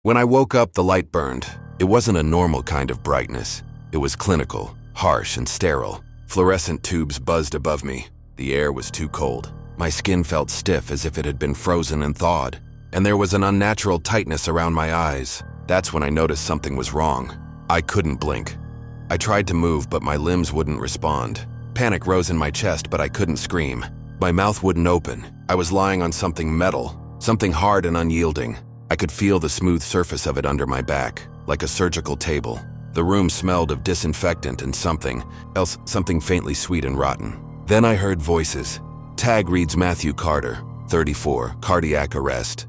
When I woke up, the light burned. It wasn't a normal kind of brightness. It was clinical, harsh, and sterile. Fluorescent tubes buzzed above me. The air was too cold. My skin felt stiff as if it had been frozen and thawed. And there was an unnatural tightness around my eyes. That's when I noticed something was wrong. I couldn't blink. I tried to move, but my limbs wouldn't respond. Panic rose in my chest, but I couldn't scream. My mouth wouldn't open. I was lying on something metal, something hard and unyielding. I could feel the smooth surface of it under my back, like a surgical table. The room smelled of disinfectant and something else, something faintly sweet and rotten. Then I heard voices. Tag reads Matthew Carter, 34, cardiac arrest.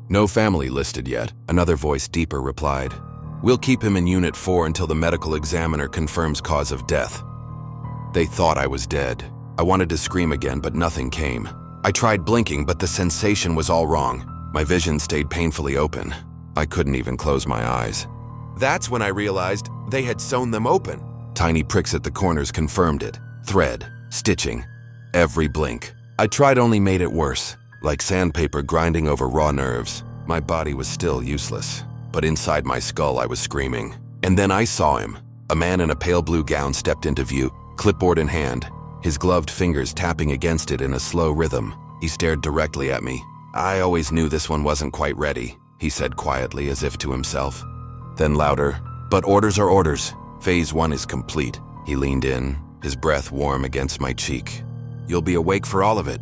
No family listed yet, another voice deeper replied. We'll keep him in Unit 4 until the medical examiner confirms cause of death. They thought I was dead. I wanted to scream again, but nothing came. I tried blinking, but the sensation was all wrong. My vision stayed painfully open. I couldn't even close my eyes. That's when I realized they had sewn them open. Tiny pricks at the corners confirmed it. Thread, stitching, every blink. I tried only made it worse. Like sandpaper grinding over raw nerves. My body was still useless. But inside my skull I was screaming. And then I saw him. A man in a pale blue gown stepped into view, clipboard in hand, his gloved fingers tapping against it in a slow rhythm. He stared directly at me. I always knew this one wasn't quite ready, he said quietly as if to himself. Then louder, but orders are orders. Phase 1 is complete. He leaned in, his breath warm against my cheek. You'll be awake for all of it.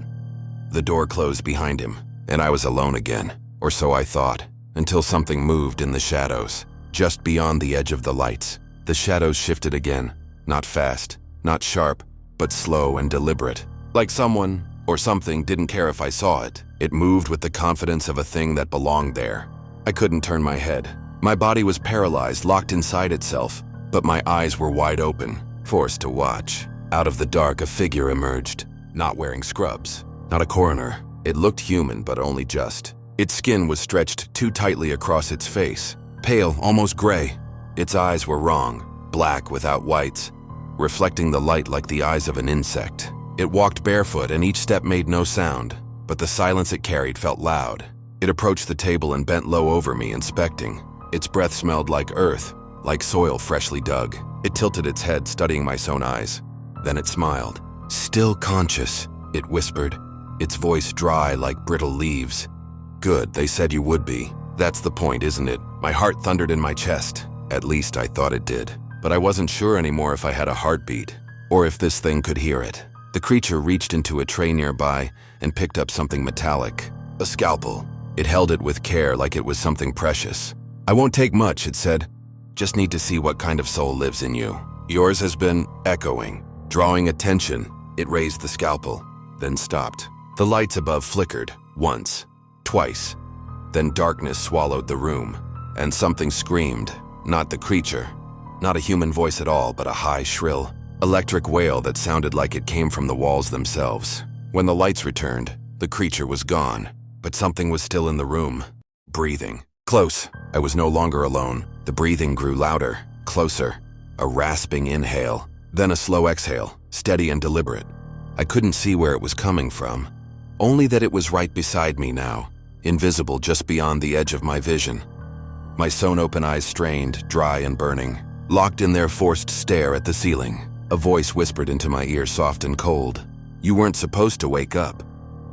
The door closed behind him, and I was alone again, or so I thought, until something moved in the shadows, just beyond the edge of the lights. The shadows shifted again, not fast, not sharp, but slow and deliberate. Like someone or something didn't care if I saw it. It moved with the confidence of a thing that belonged there. I couldn't turn my head. My body was paralyzed, locked inside itself, but my eyes were wide open, forced to watch. Out of the dark, a figure emerged, not wearing scrubs. Not a coroner. It looked human, but only just. Its skin was stretched too tightly across its face, pale, almost gray. Its eyes were wrong, black without whites, reflecting the light like the eyes of an insect. It walked barefoot, and each step made no sound, but the silence it carried felt loud. It approached the table and bent low over me, inspecting. Its breath smelled like earth, like soil freshly dug. It tilted its head, studying my sewn eyes. Then it smiled. Still conscious, it whispered, its voice dry like brittle leaves. Good, they said you would be. That's the point, isn't it? My heart thundered in my chest. At least I thought it did. But I wasn't sure anymore if I had a heartbeat, or if this thing could hear it. The creature reached into a tray nearby and picked up something metallic. A scalpel. It held it with care like it was something precious. I won't take much, it said. Just need to see what kind of soul lives in you. Yours has been echoing. Drawing attention, it raised the scalpel, then stopped. The lights above flickered, once, twice. Then darkness swallowed the room, and something screamed. Not the creature. Not a human voice at all, but a high, shrill, electric wail that sounded like it came from the walls themselves. When the lights returned, the creature was gone, but something was still in the room, breathing. Close. I was no longer alone. The breathing grew louder, closer. A rasping inhale, then a slow exhale, steady and deliberate. I couldn't see where it was coming from, only that it was right beside me now, invisible just beyond the edge of my vision. My sewn-open eyes strained, dry and burning, locked in their forced stare at the ceiling. A voice whispered into my ear, soft and cold. You weren't supposed to wake up.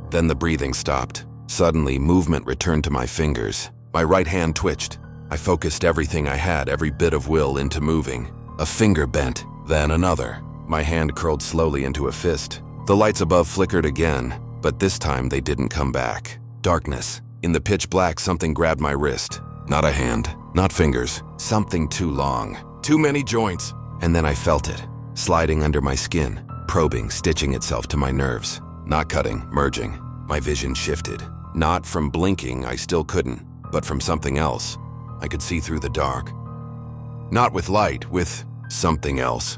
Then the breathing stopped. Suddenly, movement returned to my fingers. My right hand twitched. I focused everything I had, every bit of will, into moving. A finger bent, then another. My hand curled slowly into a fist. The lights above flickered again, but this time they didn't come back. Darkness. In the pitch black, something grabbed my wrist. Not a hand, not fingers. Something too long. Too many joints. And then I felt it, sliding under my skin, probing, stitching itself to my nerves. Not cutting, merging. My vision shifted. Not from blinking, I still couldn't, but from something else. I could see through the dark. Not with light, with something else.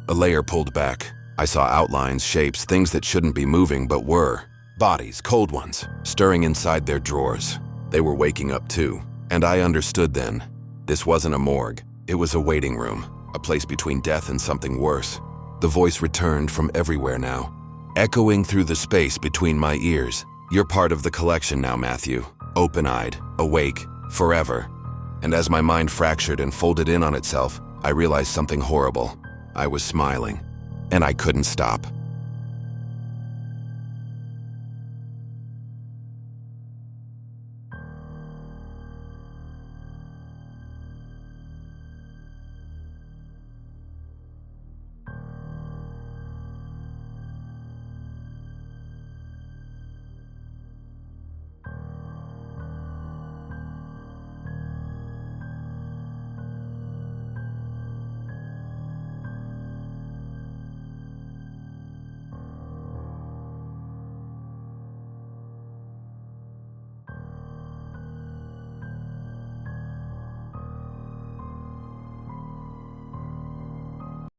A layer pulled back. I saw outlines, shapes, things that shouldn't be moving but were. Bodies, cold ones, stirring inside their drawers. They were waking up too. And I understood then. This wasn't a morgue. It was a waiting room, a place between death and something worse. The voice returned from everywhere now, echoing through the space between my ears. You're part of the collection now, Matthew. Open-eyed, awake, forever. And as my mind fractured and folded in on itself, I realized something horrible. I was smiling, and I couldn't stop.